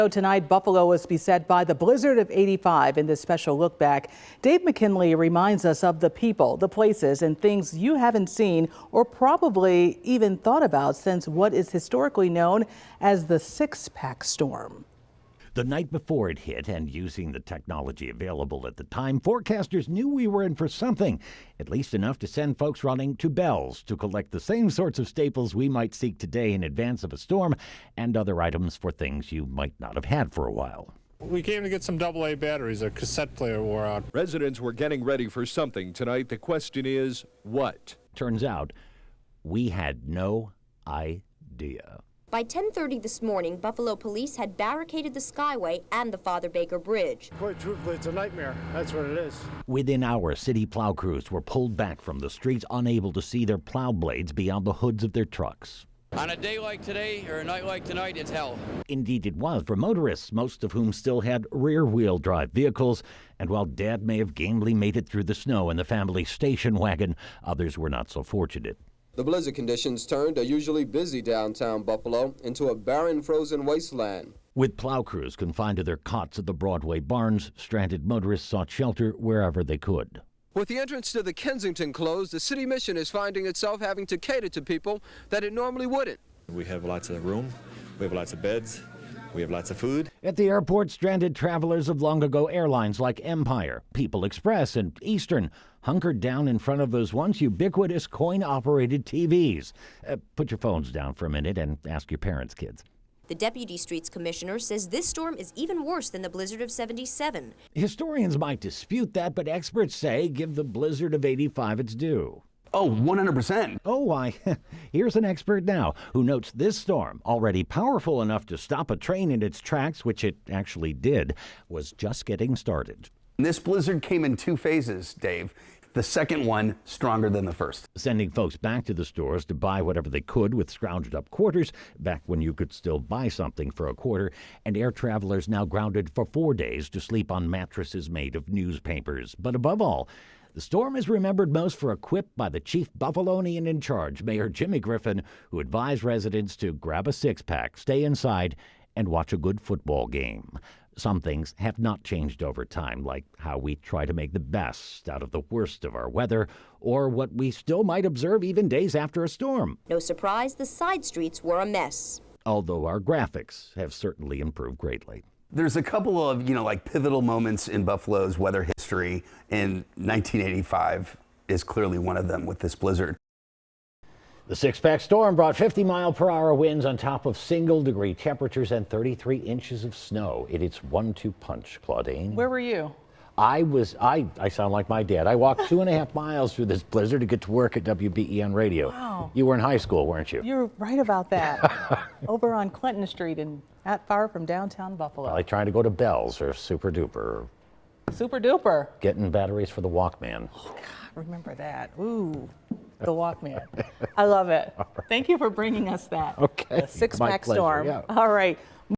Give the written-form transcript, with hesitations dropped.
So tonight, Buffalo was beset by the blizzard of 85. In this special look back, Dave McKinley reminds us of the people, the places, and things you haven't seen or probably even thought about since what is historically known as the six-pack storm. The night before it hit, and using the technology available at the time, forecasters knew we were in for something, at least enough to send folks running to Bell's to collect the same sorts of staples we might seek today in advance of a storm, and other items for things you might not have had for a while. We came to get some AA batteries. Our cassette player wore out. Residents were getting ready for something tonight. The question is, what? Turns out, we had no idea. By 10:30 this morning, Buffalo police had barricaded the Skyway and the Father Baker Bridge. Quite truthfully, it's a nightmare. That's what it is. Within hours, city plow crews were pulled back from the streets, unable to see their plow blades beyond the hoods of their trucks. On a day like today, or a night like tonight, it's hell. Indeed it was for motorists, most of whom still had rear-wheel drive vehicles. And while Dad may have gamely made it through the snow in the family station wagon, others were not so fortunate. The blizzard conditions turned a usually busy downtown Buffalo into a barren, frozen wasteland. With plow crews confined to their cots at the Broadway barns, stranded motorists sought shelter wherever they could. With the entrance to the Kensington closed, the city mission is finding itself having to cater to people that it normally wouldn't. We have lots of room, we have lots of beds, we have lots of food. At the airport, stranded travelers of long-ago airlines like Empire, People Express, and Eastern hunkered down in front of those once ubiquitous coin-operated TVs. Put your phones down for a minute and ask your parents, kids. The Deputy Streets Commissioner says this storm is even worse than the blizzard of 77. Historians might dispute that, but experts say give the blizzard of 85 its due. Oh, 100%. Oh, why? Here's an expert now who notes this storm, already powerful enough to stop a train in its tracks, which it actually did, was just getting started. This blizzard came in two phases, Dave. The second one stronger than the first. Sending folks back to the stores to buy whatever they could with scrounged up quarters, back when you could still buy something for a quarter, and air travelers now grounded for 4 days to sleep on mattresses made of newspapers. But above all, the storm is remembered most for a quip by the chief Buffalonian in charge, Mayor Jimmy Griffin, who advised residents to grab a six-pack, stay inside, and watch a good football game. Some things have not changed over time, like how we try to make the best out of the worst of our weather, or what we still might observe even days after a storm. No surprise, the side streets were a mess. Although our graphics have certainly improved greatly. There's a couple of, pivotal moments in Buffalo's weather history, and 1985 is clearly one of them with this blizzard. The six-pack storm brought 50-mile-per-hour winds on top of single-degree temperatures and 33 inches of snow. It is 1-2 punch, Claudine. Where were you? I sound like my dad. I walked 2.5 miles through this blizzard to get to work at WBEN Radio. Wow. You were in high school, weren't you? You're right about that. Over on Clinton Street and not far from downtown Buffalo. Probably trying to go to Bell's or Super Duper. Super duper. Getting batteries for the Walkman. Oh, God, remember that. Ooh, the Walkman. I love it. Right. Thank you for bringing us that. Okay. The six-pack storm. Yeah. All right.